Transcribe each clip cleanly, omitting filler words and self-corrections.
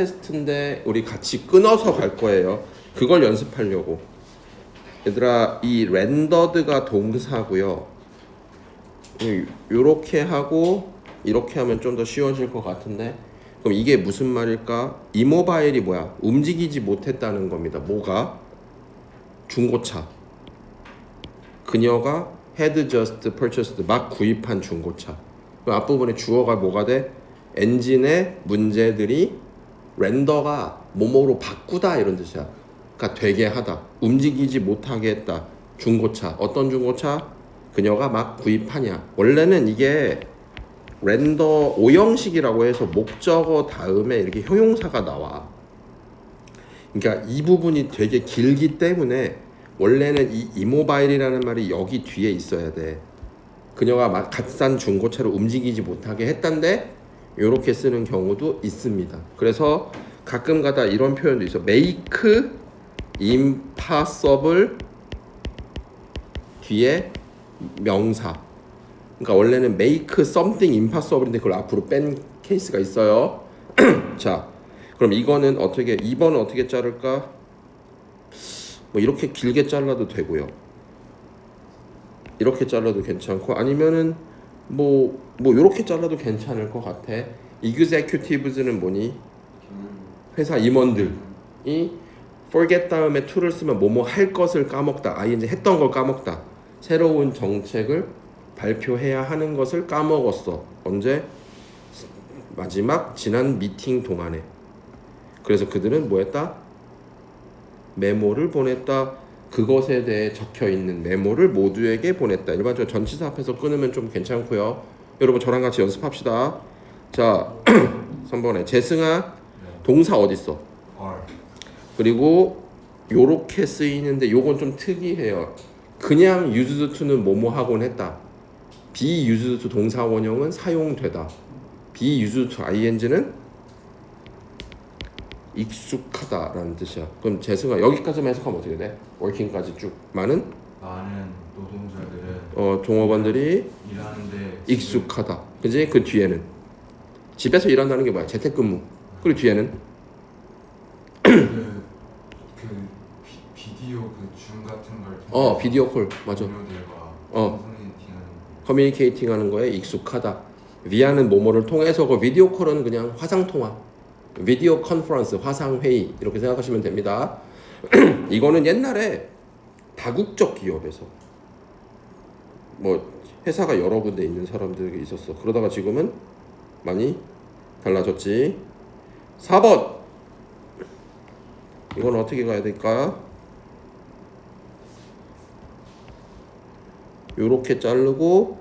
테스트인데 우리 같이 끊어서 갈 거예요. 그걸 연습하려고. 얘들아, 이 렌더드가 동사고요. 요렇게 하고 이렇게 하면 좀 더 쉬워질 것 같은데, 그럼 이게 무슨 말일까? 이모바일이 뭐야? 움직이지 못했다는 겁니다. 뭐가? 중고차. 그녀가 had just purchased, 막 구입한 중고차. 그럼 앞부분에 주어가 뭐가 돼? 엔진의 문제들이 렌더가 뭐뭐로 바꾸다 이런 뜻이야. 그러니까 되게 하다, 움직이지 못하게 했다. 중고차. 어떤 중고차? 그녀가 막 구입하냐. 원래는 이게 렌더 오형식이라고 해서 목적어 다음에 이렇게 효용사가 나와. 그러니까 이 부분이 되게 길기 때문에 원래는 이 이모바일이라는 말이 여기 뒤에 있어야 돼. 그녀가 막 갓 산 중고차를 움직이지 못하게 했단데 이렇게 쓰는 경우도 있습니다. 그래서 가끔 가다 이런 표현도 있어. make impossible 뒤에 명사. 그러니까 원래는 make something impossible인데 그걸 앞으로 뺀 케이스가 있어요. 자, 그럼 이거는 어떻게, 2번은 어떻게 자를까? 뭐 이렇게 길게 잘라도 되고요. 이렇게 잘라도 괜찮고, 아니면은 뭐 이렇게 잘라도 괜찮을 것 같아. executives는 뭐니? 회사 임원들이 forget 다음에 to를 쓰면 뭐뭐 할 것을 까먹다. 이제 했던 걸 까먹다. 새로운 정책을 발표해야 하는 것을 까먹었어. 언제? 마지막 지난 미팅 동안에. 그래서 그들은 뭐 했다? 메모를 보냈다. 그것에 대해 적혀있는 메모를 모두에게 보냈다. 일반적으로 전치사 앞에서 끊으면 좀 괜찮고요. 여러분 저랑 같이 연습합시다. 자, 3번에 재승아, 동사 어딨어? 그리고 요렇게 쓰이는데 요건 좀 특이해요. 그냥 used to는 뭐뭐 하곤 했다. be used to 동사 원형은 사용되다. be used to ing는 익숙하다라는 뜻이야. 그럼 재승아, 여기까지만 해석하면 어떻게 돼? working까지 쭉. 많은 노동자들은 종업원들이 일하는데 익숙하다. 그지? 그 뒤에는 집에서 일한다는 게 뭐야? 재택근무. 그리고 뒤에는 비디오 줌 같은 걸 통해서 비디오 콜. 맞아. 동료들과 커뮤니케이팅 하는 거에 익숙하다. via는 뭐뭐를 통해서, 그 비디오 콜은 그냥 화상 통화, 비디오 컨퍼런스, 화상 회의 이렇게 생각하시면 됩니다. 이거는 옛날에 다국적 기업에서 뭐 회사가 여러 군데 있는 사람들이 있었어. 그러다가 지금은 많이 달라졌지. 4번. 이건 어떻게 가야 될까? 요렇게 자르고,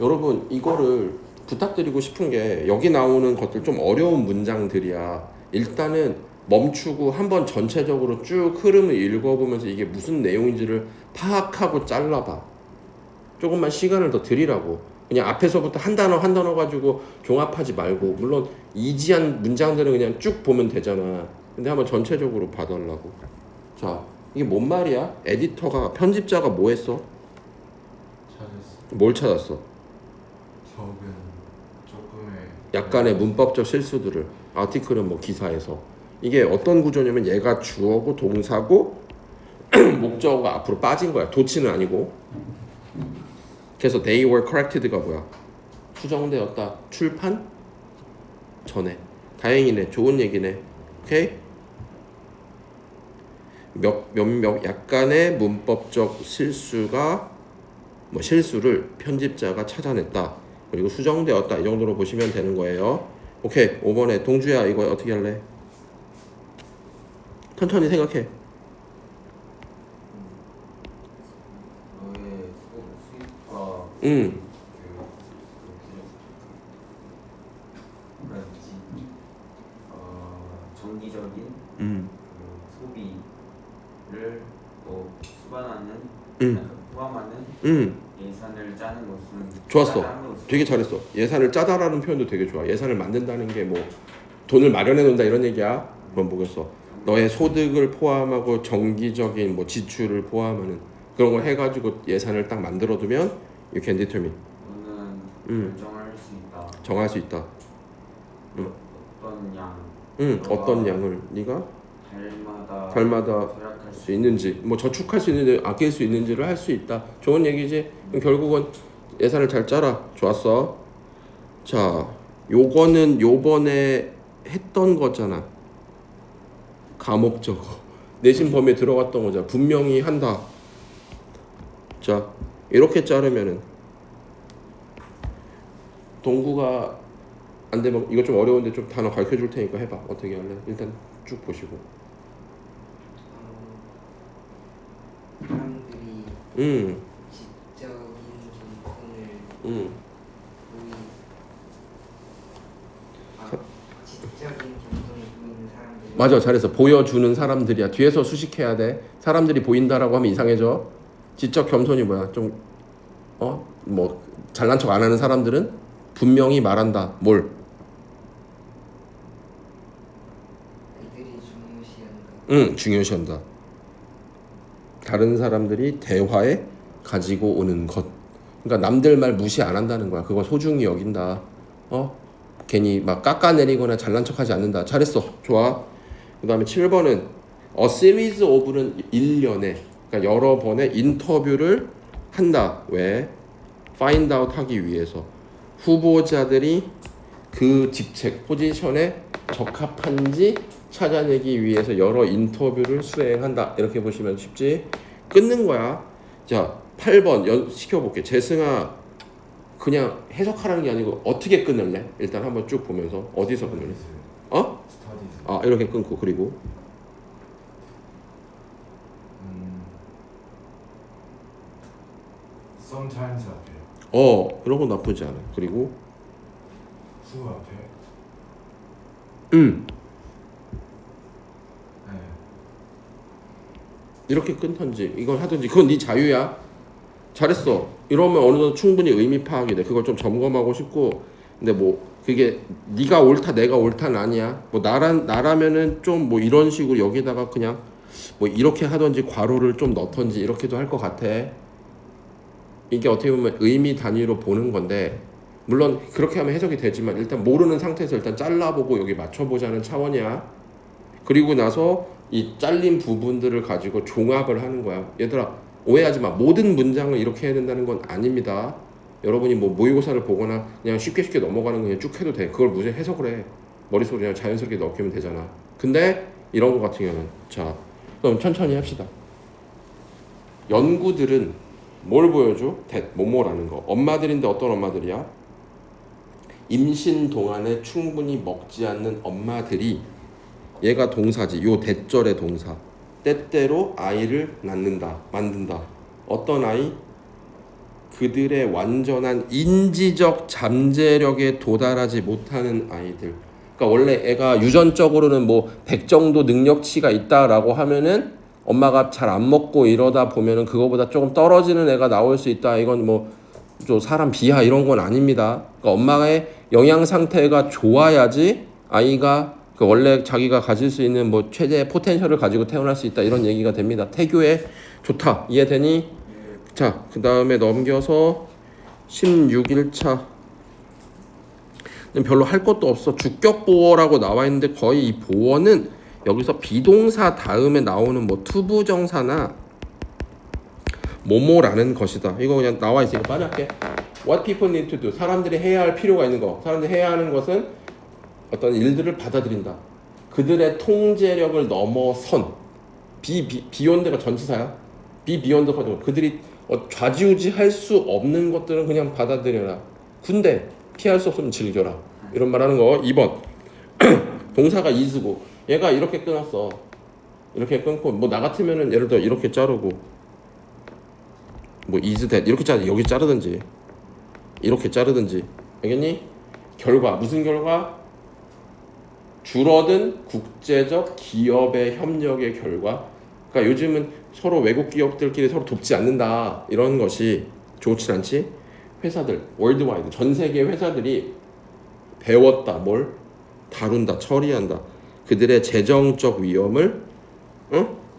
여러분 이거를 부탁드리고 싶은 게, 여기 나오는 것들 좀 어려운 문장들이야. 일단은 멈추고 한번 전체적으로 쭉 흐름을 읽어보면서 이게 무슨 내용인지를 파악하고 잘라봐. 조금만 시간을 더 드리라고. 그냥 앞에서부터 한 단어 한 단어 가지고 종합하지 말고, 물론 이지한 문장들은 그냥 쭉 보면 되잖아. 근데 한번 전체적으로 봐달라고. 자, 이게 뭔 말이야? 에디터가, 편집자가 뭐 했어? 찾았어. 뭘 찾았어? 적은 조금의 약간의 문법적 실수들을. 아티클은 뭐 기사에서. 이게 어떤 구조냐면 얘가 주어고 동사고 목적어가 앞으로 빠진 거야. 도치는 아니고. 그래서 they were corrected가 뭐야? 수정되었다. 출판 전에. 다행이네. 좋은 얘기네. 오케이? 몇몇 약간의 문법적 실수를 편집자가 찾아냈다. 그리고 수정되었다. 이 정도로 보시면 되는 거예요. 오케이. 5번에 동주야, 이거 어떻게 할래? 천천히 생각해. 너의 수입과 정기적인 소비를 수반하는, 포함하는 예산을 짜는 것은 좋았어. 되게 잘했어. 예산을 짜다라는 표현도 되게 좋아. 예산을 만든다는 게 뭐 돈을 마련해 놓는다 이런 얘기야. 그럼 보겠어. 너의 소득을 포함하고 정기적인 뭐 지출을 포함하는 그런 걸 해가지고 예산을 딱 만들어두면 you can determine. 너는 결정할 수 있다. 정할 수 있다. 어떤 양 어떤 양을 네가 달마다 절약할 수 있는지, 뭐 저축할 수 있는지 아낄 수 있는지를 할 수 있다. 좋은 얘기지. 그럼 결국은 예산을 잘 짜라. 좋았어. 자, 요거는 요번에 했던 거잖아. 가목적어 내신 범위에 들어갔던 거잖아. 분명히 한다. 자, 이렇게 자르면은 동구가 안 되면 이거 좀 어려운데 좀 단어 가르쳐 줄 테니까 해봐. 어떻게 할래? 일단 쭉 보시고. 사람들이 지적인 전통을 지적인 전통을 보이는 사람들. 맞아, 잘했어. 보여주는 사람들이야. 뒤에서 수식해야 돼. 사람들이 보인다라고 하면 이상해져. 지적 겸손이 뭐야? 좀 뭐 잘난 척 안 하는 사람들은 분명히 말한다. 뭘? 그들이 중요시한다. 중요시한다. 다른 사람들이 대화에 가지고 오는 것. 그러니까 남들 말 무시 안 한다는 거야. 그거 소중히 여긴다. 괜히 막 깎아내리거나 잘난 척하지 않는다. 잘했어. 좋아. 그다음에 7번은 a series of는 일련의, 그러니까 여러 번의 인터뷰를 한다. 왜? find out 하기 위해서 후보자들이 그 직책, 포지션에 적합한지 찾아내기 위해서 여러 인터뷰를 수행한다. 이렇게 보시면 쉽지? 끊는 거야. 자, 8번 시켜볼게. 재승아, 그냥 해석하라는 게 아니고 어떻게 끊을래? 일단 한번 쭉 보면서 어디서 끊을래? 스터디즈. 이렇게 끊고. 그리고 sometimes 앞에 이런 건 나쁘지 않아. 그리고 who 앞에 네. 이렇게 끊던지 이걸 하든지 그건 네 자유야. 잘했어. 이러면 어느 정도 충분히 의미 파악이 돼. 그걸 좀 점검하고 싶고. 근데 뭐 그게 네가 옳다 내가 옳다는 아니야. 뭐 나라면은 좀 뭐 이런 식으로 여기다가 그냥 뭐 이렇게 하던지 괄호를 좀 넣던지 이렇게도 할 것 같아. 이게 어떻게 보면 의미 단위로 보는 건데, 물론 그렇게 하면 해석이 되지만 일단 모르는 상태에서 일단 잘라보고 여기 맞춰보자는 차원이야. 그리고 나서 이 잘린 부분들을 가지고 종합을 하는 거야. 얘들아, 오해하지 마. 모든 문장을 이렇게 해야 된다는 건 아닙니다. 여러분이 뭐 모의고사를 보거나 그냥 쉽게 넘어가는 거 그냥 쭉 해도 돼. 그걸 무슨 해석을 해. 머릿속에 그냥 자연스럽게 넣기면 되잖아. 근데 이런 거 같은 경우는, 자, 그럼 천천히 합시다. 연구들은 뭘 보여줘? 뭐뭐라는 거. 엄마들인데 어떤 엄마들이야? 임신 동안에 충분히 먹지 않는 엄마들이, 얘가 동사지. 요 대절의 동사. 때때로 아이를 만든다. 어떤 아이? 그들의 완전한 인지적 잠재력에 도달하지 못하는 아이들. 그러니까 원래 애가 유전적으로는 뭐 100 정도 능력치가 있다라고 하면은 엄마가 잘 안 먹고 이러다 보면은 그거보다 조금 떨어지는 애가 나올 수 있다. 이건 뭐 좀 사람 비하 이런 건 아닙니다. 그러니까 엄마의 영양 상태가 좋아야지 아이가 그 원래 자기가 가질 수 있는 뭐 최대의 포텐셜을 가지고 태어날 수 있다. 이런 얘기가 됩니다. 태교에 좋다. 이해되니? 자, 그 다음에 넘겨서 16일차. 별로 할 것도 없어. 주격보어라고 나와 있는데 거의 이 보어는 여기서 비동사 다음에 나오는 뭐 투부정사나 뭐뭐라는 것이다. 이거 그냥 나와 있으니까 빨리 할게. What people need to do. 사람들이 해야 할 필요가 있는 거. 사람들이 해야 하는 것은 어떤 일들을 받아들인다. 그들의 통제력을 넘어선. beyond가 전치사야. beyond가 그들이 좌지우지 할 수 없는 것들은 그냥 받아들여라. 근데 피할 수 없으면 즐겨라. 이런 말 하는 거. 2번. 동사가 is고 얘가 이렇게 끊었어. 이렇게 끊고 뭐 나 같으면은 예를 들어 이렇게 자르고 뭐 is that 이렇게 여기 자르든지 이렇게 자르든지. 알겠니? 결과 무슨 결과? 줄어든 국제적 기업의 협력의 결과. 그러니까 요즘은 서로 외국 기업들끼리 서로 돕지 않는다. 이런 것이 좋지 않지? 회사들 월드와이드 전 세계 회사들이 배웠다. 뭘? 다룬다. 처리한다. 그들의 재정적 위험을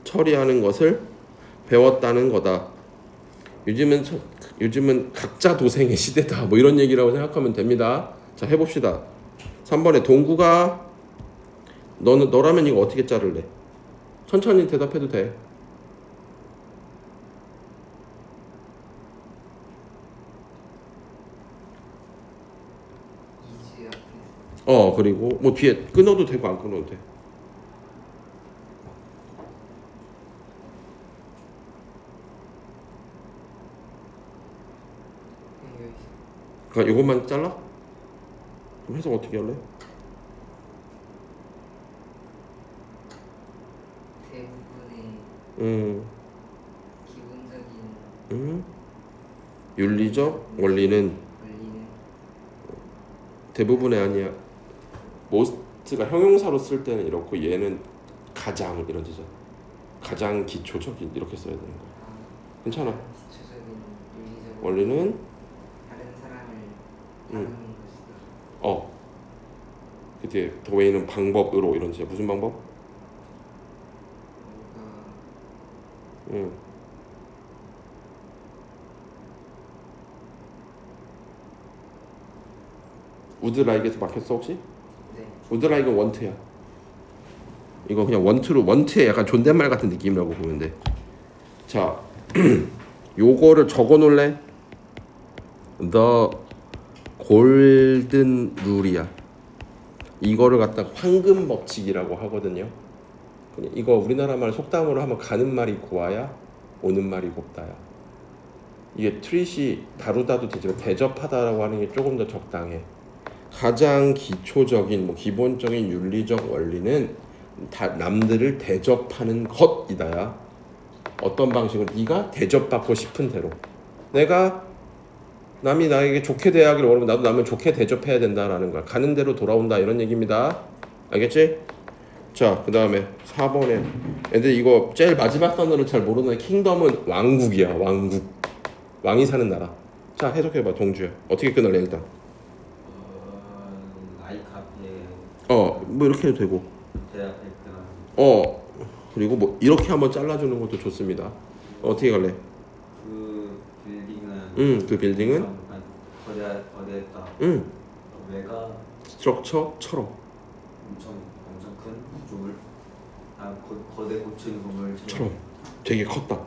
처리하는 것을 배웠다는 거다. 요즘은 각자 도생의 시대다. 뭐 이런 얘기라고 생각하면 됩니다. 자, 해봅시다. 3번에 동구가 너라면 이거 어떻게 자를래? 천천히 대답해도 돼. 이즈 앞에서 그리고 뭐 뒤에 끊어도 되고 안 끊어도 돼. 여기 있어. 그러니까 이것만 잘라? 그럼 해석 어떻게 할래? 대부분의 기본적인 윤리적 원리는 원리는 대부분의 아니야. most가 형용사로 쓸 때는 이렇고 얘는 가장 이런 뜻이야. 가장 기초적인 이렇게 써야 되는 거야. 괜찮아. 기초적인 윤리적 원리는 다른 사람을 다루는 것이다. 그 뒤에 the way는 방법으로 이런 뜻이야. 무슨 방법? 뭔가 would like에서 막혔어 혹시? 네. would like은 want야. 이거 그냥 want의 약간 존댓말 같은 느낌이라고 보면 돼. 자, 요거를 적어 놓을래? The golden rule이야. 이거를 갖다가 황금 법칙이라고 하거든요. 그냥 이거 우리나라 말 속담으로 하면 가는 말이 고와야 오는 말이 곱다야. 이게 트릿이 다루다도 되지만 대접하다라고 하는 게 조금 더 적당해. 가장 기초적인 뭐 기본적인 윤리적 원리는 남들을 대접하는 것이다야. 어떤 방식으로 네가 대접받고 싶은 대로. 내가 남이 나에게 좋게 대하기를 원하면 나도 남을 좋게 대접해야 된다라는 거야. 가는 대로 돌아온다 이런 얘기입니다. 알겠지? 자, 그 다음에 4번에 애들 이거 제일 마지막 단어를 잘 모르는 킹덤은 왕국이야. 왕국. 왕이 사는 나라. 자, 해석해봐 동주야. 어떻게 끊을래 일단? 라이크 앞에 뭐 이렇게 해도 되고. 대답할 때나 그리고 뭐 이렇게 한번 잘라주는 것도 좋습니다. 어떻게 갈래? 그 빌딩은 그 빌딩은 거대했다. 외가 스트럭처처럼. 엄청 큰 건물, 거대 고층 건물처럼 되게 컸다.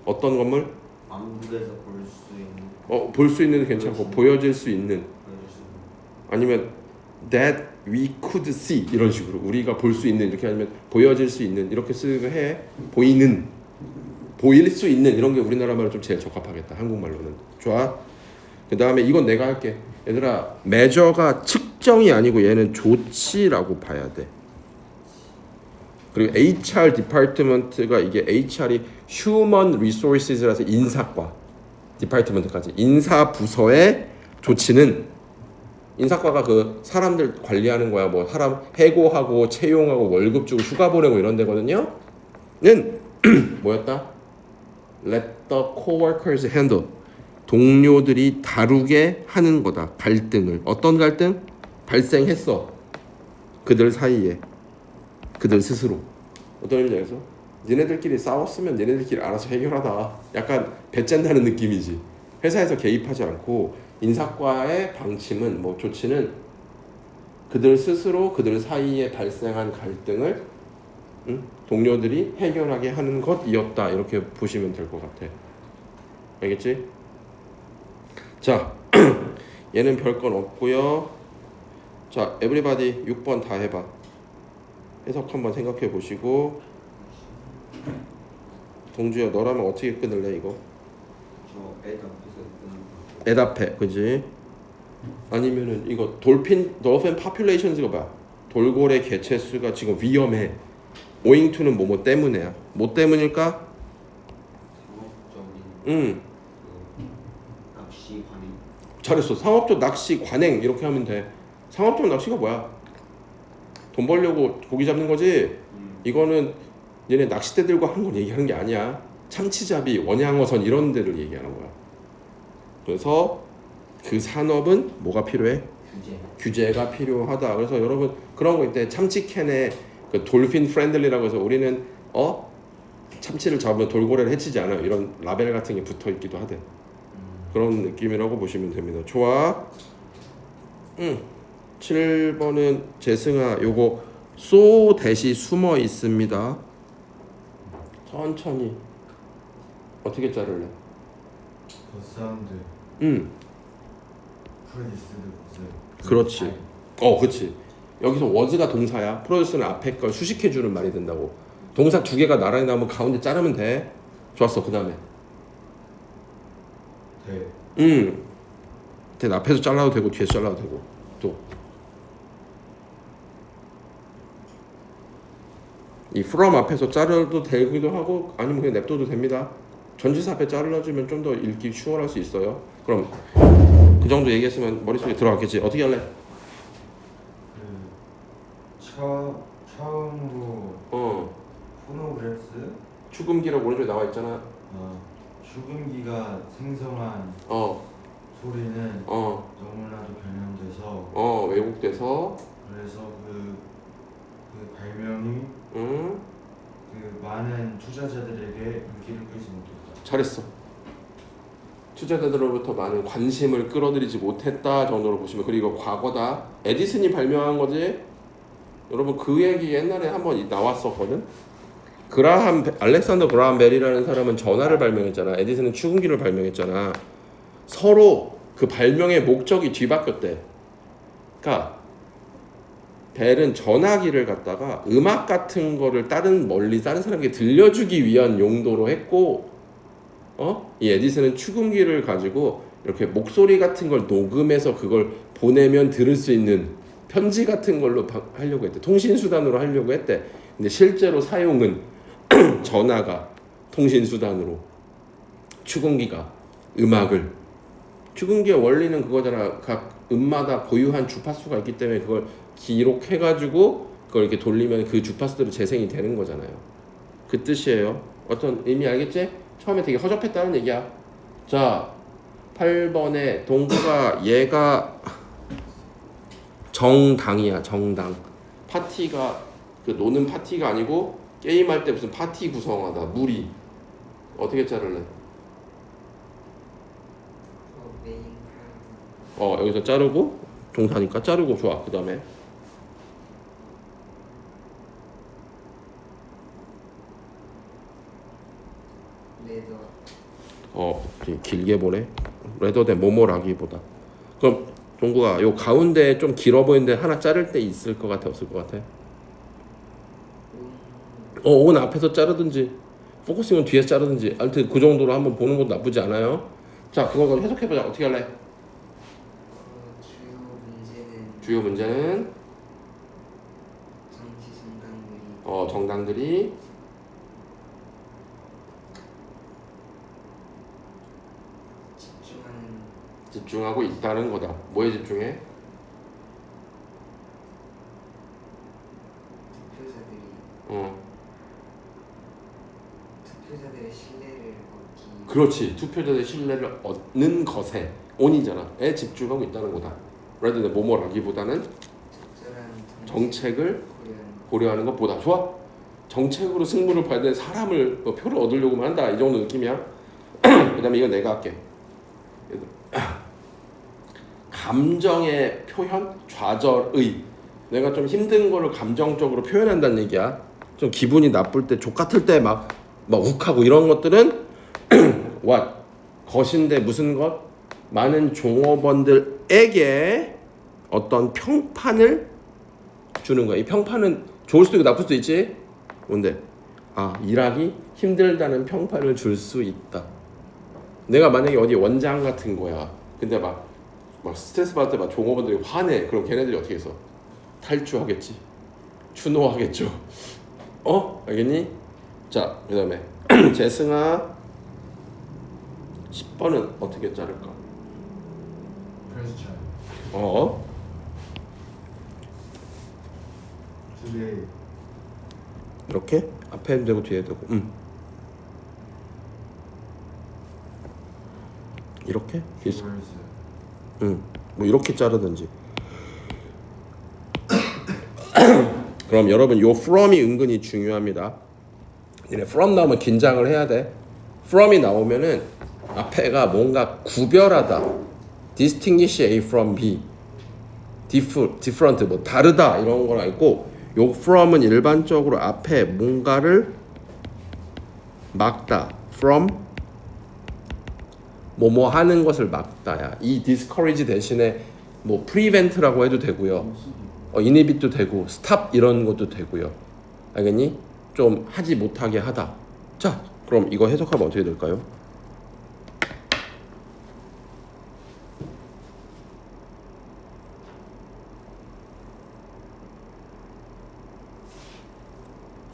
어떤 건물? 왕국에서 볼 수 있는 볼 수 있는 괜찮고 보여질 수 있는 보여줄 수 있는 아니면 that we could see 이런 식으로 우리가 볼 수 있는 이렇게 아니면 보여질 수 있는 이렇게 쓰고 해. 보일 수 있는 이런 게 우리나라 말로 좀 제일 적합하겠다. 한국말로는. 좋아. 그 다음에 이건 내가 할게. 얘들아 measure가 측정이 아니고 얘는 조치라고 봐야 돼. 그리고 HR 디파트먼트가 이게 HR이 Human Resources라서 인사과 디파트먼트까지 인사 부서의 조치는 인사과가 그 사람들 관리하는 거야. 뭐 사람 해고하고 채용하고 월급 주고 휴가 보내고 이런 데거든요. 는 뭐였다? Let the coworkers handle. 동료들이 다루게 하는 거다. 갈등을. 어떤 갈등? 발생했어. 그들 사이에. 그들 스스로. 어떤 의미인지 알겠어? 니네들끼리 싸웠으면 니네들끼리 알아서 해결하다. 약간 배짠다는 느낌이지. 회사에서 개입하지 않고 인사과의 방침은 뭐 조치는 그들 스스로 그들 사이에 발생한 갈등을 동료들이 해결하게 하는 것이었다. 이렇게 보시면 될 것 같아. 알겠지? 자, 얘는 별건 없고요. 자, 에브리바디 6번 다 해봐. 해석 한번 생각해 보시고. 동주야, 너라면 어떻게 끊을래 이거? 저 애드 앞에서 끄는 애 앞에, 그지? 아니면은 이거 dolphin populations가 뭐야? 돌고래 개체 수가 지금 위험해. owing to는 뭐뭐 때문에야. 뭐 때문일까? 상업적인 그 낚시 관행. 잘했어. 상업적 낚시 관행 이렇게 하면 돼. 상업적 낚시가 뭐야? 돈 벌려고 고기 잡는 거지. 이거는 얘네 낚싯대들과 하는 걸 얘기하는 게 아니야. 참치잡이, 원양어선 이런 데를 얘기하는 거야. 그래서 그 산업은 뭐가 필요해? 규제가 필요하다. 그래서 여러분 그런 거 있대. 참치캔에 그 돌핀 프렌들리라고 해서 우리는 참치를 잡으면 돌고래를 해치지 않아요. 이런 라벨 같은 게 붙어 있기도 하대. 그런 느낌이라고 보시면 됩니다. 좋아. 7번은 재승아 요거 so 대시 숨어 있습니다. 천천히 어떻게 자를래? 더 사운드 프로듀스드 그렇지. 그렇지. 여기서 was가 동사야. 프로듀스는 앞에 걸 수식해주는 말이 된다고. 동사 두 개가 나란히 나오면 가운데 자르면 돼. 좋았어. 그 다음에 대 앞에서 잘라도 되고 뒤에서 잘라도 되고 또 이 from 앞에서 자르도 되기도 하고 아니면 그냥 냅둬도 됩니다. 전치사 앞에 잘라주면 좀 더 읽기 수월할 수 있어요. 그럼 그 정도 얘기했으면 머릿속에 들어갔겠지. 어떻게 할래? 처음으로 포노그래스 축음기라고 오른쪽에 나와 있잖아. 죽음기가 생성한 소리는 너무나도 변형돼서 왜곡돼서 그래서 그 발명이 그 많은 투자자들에게 인기를 끌지 못했다. 잘했어. 투자자들로부터 많은 관심을 끌어들이지 못했다 정도로 보시면 그리고 과거다. 에디슨이 발명한 거지. 여러분 그 얘기 옛날에 한번 나왔었거든. 알렉산더 그라함 벨이라는 사람은 전화를 발명했잖아. 에디슨은 축음기를 발명했잖아. 서로 그 발명의 목적이 뒤바뀌었대. 그러니까 벨은 전화기를 갖다가 음악 같은 거를 멀리 다른 사람에게 들려주기 위한 용도로 했고, 이 에디슨은 축음기를 가지고 이렇게 목소리 같은 걸 녹음해서 그걸 보내면 들을 수 있는 편지 같은 걸로 하려고 했대. 통신 수단으로 하려고 했대. 근데 실제로 사용은 전화가 통신 수단으로, 축음기가 음악을. 축음기의 원리는 그거잖아. 각 음마다 고유한 주파수가 있기 때문에 그걸 기록해가지고 그걸 이렇게 돌리면 그 주파수대로 재생이 되는 거잖아요. 그 뜻이에요. 어떤 의미 알겠지? 처음에 되게 허접했다는 얘기야. 자, 8번에 동구가 얘가 정당이야. 정당. 파티가 그 노는 파티가 아니고 게임할 때 무슨 파티 구성하다. 무리. 어떻게 자를래? 메인 프라이드 여기서 자르고 동사니까 자르고 좋아. 그 다음에 레더 길게 보네. 레더대 뭐뭐라기보다. 그럼 동구가 요 가운데 좀 길어 보이는데 하나 자를 때 있을 것 같아? 없을 것 같아? 온 앞에서 자르든지 포커싱은 뒤에서 자르든지 아무튼 그 정도로 한번 보는 것도 나쁘지 않아요. 자, 그걸 해석해보자. 어떻게 할래? 주요 문제는 정치 정당들이 집중하고 있다는 거다. 뭐에 집중해? 투표자들의 신뢰를 얻기. 그렇지. 투표자들의 신뢰를 얻는 것에 온이잖아.에 집중하고 있다는 거다. rather than 뭐뭐라기보다는 적절한 정책을 고려하는 것보다. 좋아. 정책으로 승부를 봐야 되는 사람을 표를 얻으려고만 한다. 이 정도 느낌이야. 그 다음에 이거 내가 할게. 감정의 표현, 좌절의. 내가 좀 힘든 거를 감정적으로 표현한다는 얘기야. 좀 기분이 나쁠 때, 족 같을 때 막 욱하고 이런 것들은 what? 것인데 무슨 것? 많은 종업원들에게 어떤 평판을 주는 거야. 이 평판은 좋을 수도 있고 나쁠 수도 있지. 뭔데? 일하기 힘들다는 평판을 줄 수 있다. 내가 만약에 어디 원장 같은 거야. 근데 막 스트레스 받을 때 막 종업원들이 화내. 그럼 걔네들이 어떻게 해서? 탈주하겠지. 추노하겠죠. 알겠니? 자, 그 다음에 재승아 10번은 어떻게 자를까? 퀘스천 today 이렇게? 앞에 되고 뒤에 되고 이렇게? keywords 뭐 이렇게 자르든지. 그럼 여러분 요 from이 은근히 중요합니다. from 나오면 긴장을 해야 돼. from이 나오면은 앞에가 뭔가 구별하다. distinguish A from B. different 뭐 다르다 이런 거랑 있고, 요 from은 일반적으로 앞에 뭔가를 막다. from 뭐뭐 하는 것을 막다야. 이 discourage 대신에 뭐 prevent라고 해도 되고요. inhibit도 되고 stop 이런 것도 되고요. 알겠니? 좀 하지 못하게 하다. 자, 그럼 이거 해석하면 어떻게 될까요?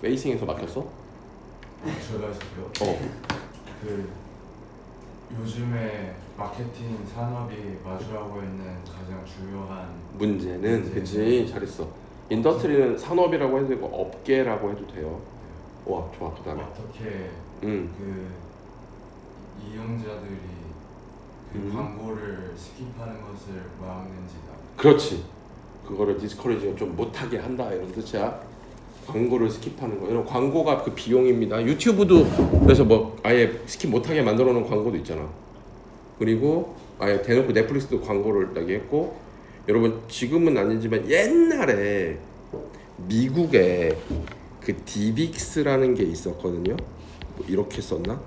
페이싱에서 막혔어? 제가 해줄게요. 그 요즘에 마케팅 산업이 마주하고 있는 가장 중요한 문제는 그치, 잘했어. 인더스트리는 산업이라고 해도 되고 업계라고 해도 돼요. 와, 좋아. 그다음에 어떻게 음. 그 이용자들이 그 광고를 스킵하는 것을 막는지다. 그렇지. 그거를 디스커리지가 좀 못하게 한다 이런 뜻이야. 광고를 스킵하는 거. 이런 광고가 그 비용입니다. 유튜브도 그래서 뭐 아예 스킵 못하게 만들어 놓은 광고도 있잖아. 그리고 아예 대놓고 넷플릭스도 광고를 나게 했고, 여러분 지금은 아니지만 옛날에 미국에 그 디빅스라는 게 있었거든요. 뭐 이렇게 썼나?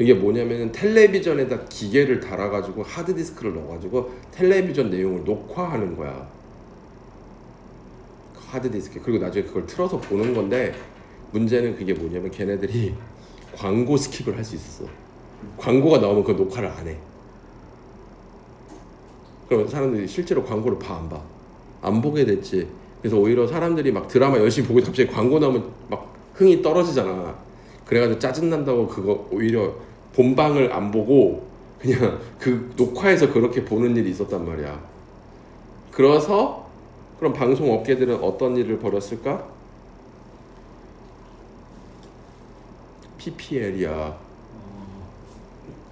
이게 뭐냐면은 텔레비전에다 기계를 달아가지고 하드디스크를 넣어가지고 텔레비전 내용을 녹화하는 거야. 하드디스크. 그리고 나중에 그걸 틀어서 보는 건데, 문제는 그게 뭐냐면 걔네들이 광고 스킵을 할 수 있었어. 광고가 나오면 그 녹화를 안 해. 그러면 사람들이 실제로 광고를 봐, 안 봐? 안 보게 됐지. 그래서 오히려 사람들이 막 드라마 열심히 보고 갑자기 광고 나오면 막 흥이 떨어지잖아. 그래가지고 짜증난다고 그거 오히려 본방을 안 보고 그냥 그 녹화해서 그렇게 보는 일이 있었단 말이야. 그래서 그럼 방송 업계들은 어떤 일을 벌였을까? PPL이야.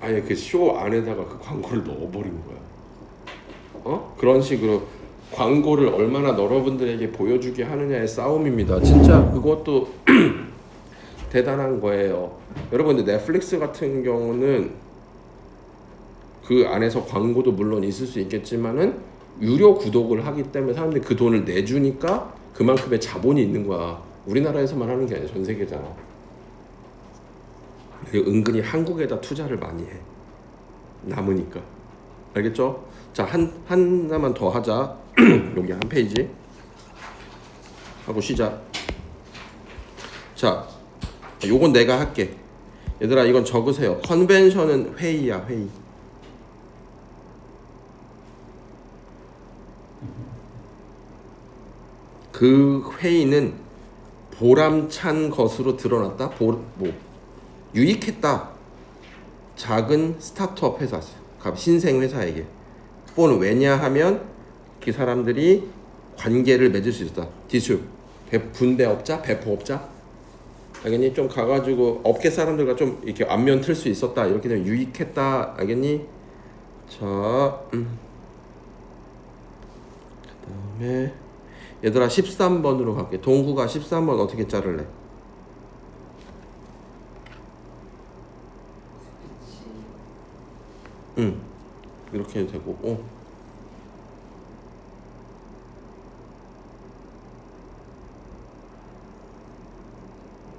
아예 그 쇼 안에다가 그 광고를 넣어버린 거야. 그런 식으로 광고를 얼마나 여러분들에게 보여주게 하느냐의 싸움입니다. 진짜 그것도 대단한 거예요. 여러분, 근데 넷플릭스 같은 경우는 그 안에서 광고도 물론 있을 수 있겠지만은 유료 구독을 하기 때문에 사람들이 그 돈을 내주니까 그만큼의 자본이 있는 거야. 우리나라에서만 하는 게 아니라 전 세계잖아. 그리고 은근히 한국에다 투자를 많이 해. 남으니까. 알겠죠? 자, 하나만 더 하자. 여기 한 페이지 하고 시작. 자, 요건 내가 할게. 얘들아, 이건 적으세요. 컨벤션은 회의야, 회의. 그 회의는 보람찬 것으로 드러났다. 유익했다. 작은 스타트업 회사, 신생 회사에게. 그건 왜냐하면 그 사람들이 관계를 맺을 수 있었다. 디슈, 분배업자, 배포업자. 알겠니? 좀 가가지고 업계 사람들과 좀 이렇게 안면 틀 수 있었다. 이렇게 되면 유익했다. 알겠니? 자, 그다음에 얘들아 13번으로 갈게. 동구가 13번 어떻게 자를래? 스피치 이렇게 해도 되고.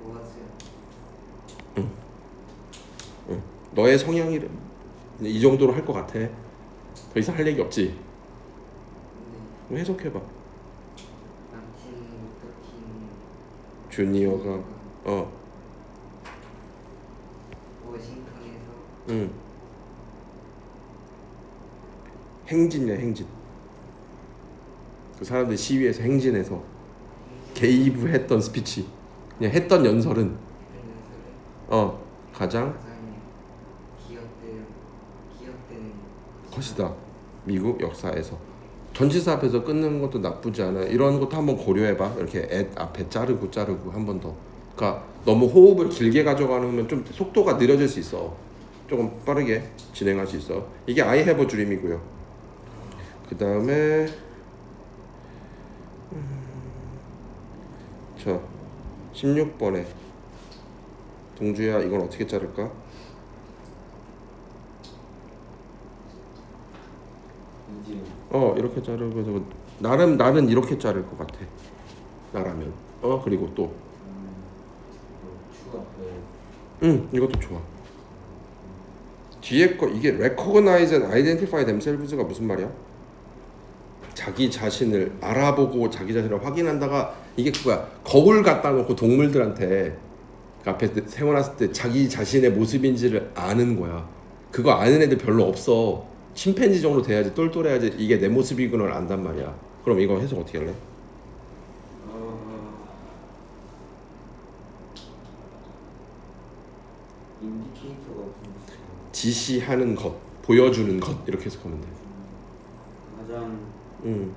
모아세요. 너의 성향이 이 정도로 할 것 같아. 더 이상 할 얘기 없지? 네. 그럼 해석해봐. 마틴 루터킹 주니어가 워싱턴에서 행진이야, 행진. 그 사람들 시위에서 행진해서 개입했던 스피치, 그냥 했던 연설은 연설을 가장 가장 기억되는 것이다. 미국 역사에서. 전치사 앞에서 끊는 것도 나쁘지 않아. 이런 것도 한번 고려해봐. 이렇게 at 앞에 자르고 한 번 더. 그러니까 너무 호흡을 길게 가져가면 좀 속도가 느려질 수 있어. 조금 빠르게 진행할 수 있어. 이게 I have a dream이고요. 그 다음에 자 16번에 동주야, 이건 어떻게 자를까? 이제 이렇게 자르고 나는 이렇게 자를 것 같아. 나라면. 그리고 또 추가 이것도 좋아. 뒤에 거 이게 recognize and identify themselves가 무슨 말이야? 자기 자신을 알아보고 자기 자신을 확인한다가 이게 그거야. 거울 갖다 놓고 동물들한테 그 앞에 세워놨을 때 자기 자신의 모습인지를 아는 거야. 그거 아는 애들 별로 없어. 침팬지 정도 돼야지 똘똘해야지 이게 내 모습이구나를 안단 말이야. 그럼 이거 해석 어떻게 할래? 인디케이터가 무슨 지시하는 것, 보여주는 것 이렇게 해석하면 돼. 가장 어떤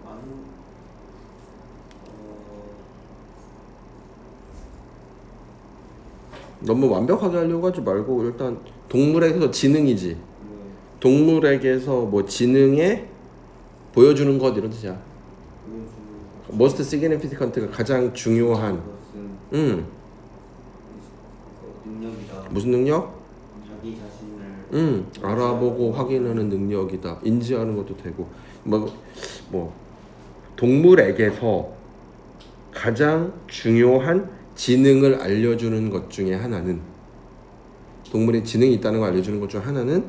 많은 너무 완벽하게 하려고 하지 말고 일단 동물에게서 지능이지. 네, 동물에게서 뭐 지능에 보여주는 것 이런 뜻이야. 보여주는 most significant가 가장 중요한. 것은 능력이다. 무슨 능력? 자기 자신을 알아보고 확인하는 능력이다. 인지하는 것도 되고 뭐 동물에게서 가장 중요한 지능을 알려주는 것 중에 하나는 동물의 지능이 있다는 걸 알려주는 것 중 하나는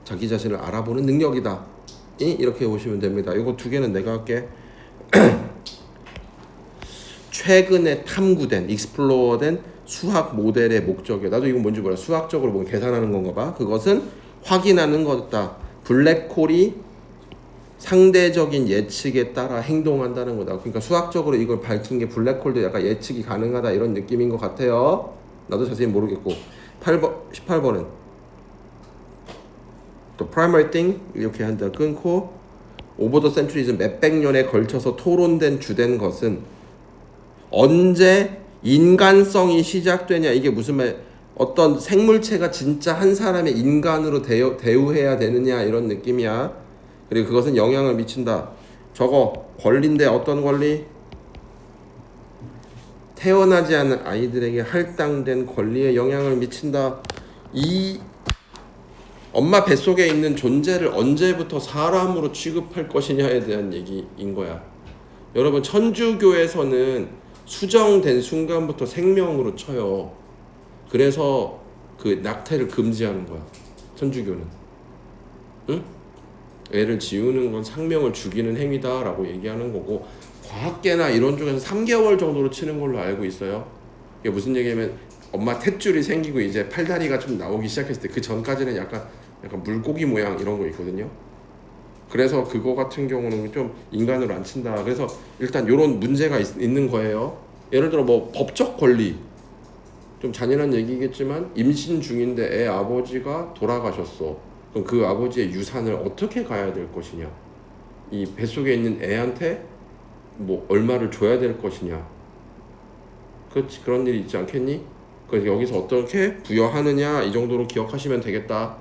자기 자신을 알아보는 능력이다. 이렇게 보시면 됩니다. 이거 두 개는 내가 할게. 최근에 탐구된, 익스플로어된 수학 모델의 목적이야. 나도 이건 뭔지 몰라. 수학적으로 뭐 계산하는 건가 봐. 그것은 확인하는 거다. 블랙홀이 상대적인 예측에 따라 행동한다는 거다. 그러니까 수학적으로 이걸 밝힌 게 블랙홀도 약간 예측이 가능하다 이런 느낌인 것 같아요. 나도 자세히 모르겠고. 18번은 또 primary thing 이렇게 한다. 끊고 over the centuries 몇백 년에 걸쳐서 토론된 주된 것은 언제 인간성이 시작되냐. 이게 무슨 말? 어떤 생물체가 진짜 한 사람의 인간으로 대우해야 되느냐 이런 느낌이야. 그리고 그것은 영향을 미친다. 저거 권리인데 어떤 권리? 태어나지 않은 아이들에게 할당된 권리에 영향을 미친다. 이 엄마 뱃속에 있는 존재를 언제부터 사람으로 취급할 것이냐에 대한 얘기인 거야. 여러분 천주교에서는 수정된 순간부터 생명으로 쳐요. 그래서 그 낙태를 금지하는 거야. 천주교는. 응? 애를 지우는 건 생명을 죽이는 행위다라고 얘기하는 거고 과학계나 이런 쪽에서 3개월 정도로 치는 걸로 알고 있어요. 이게 무슨 얘기냐면 엄마 탯줄이 생기고 이제 팔다리가 좀 나오기 시작했을 때 그 전까지는 약간 물고기 모양 이런 거 있거든요. 그래서 그거 같은 경우는 좀 인간으로 안 친다. 그래서 일단 이런 문제가 있는 거예요. 예를 들어 뭐 법적 권리 좀 잔인한 얘기겠지만 임신 중인데 애 아버지가 돌아가셨어. 그럼 그 아버지의 유산을 어떻게 가야 될 것이냐? 이 뱃속에 있는 애한테 뭐 얼마를 줘야 될 것이냐? 그렇지, 그런 일이 있지 않겠니? 그래서 여기서 어떻게 부여하느냐 이 정도로 기억하시면 되겠다.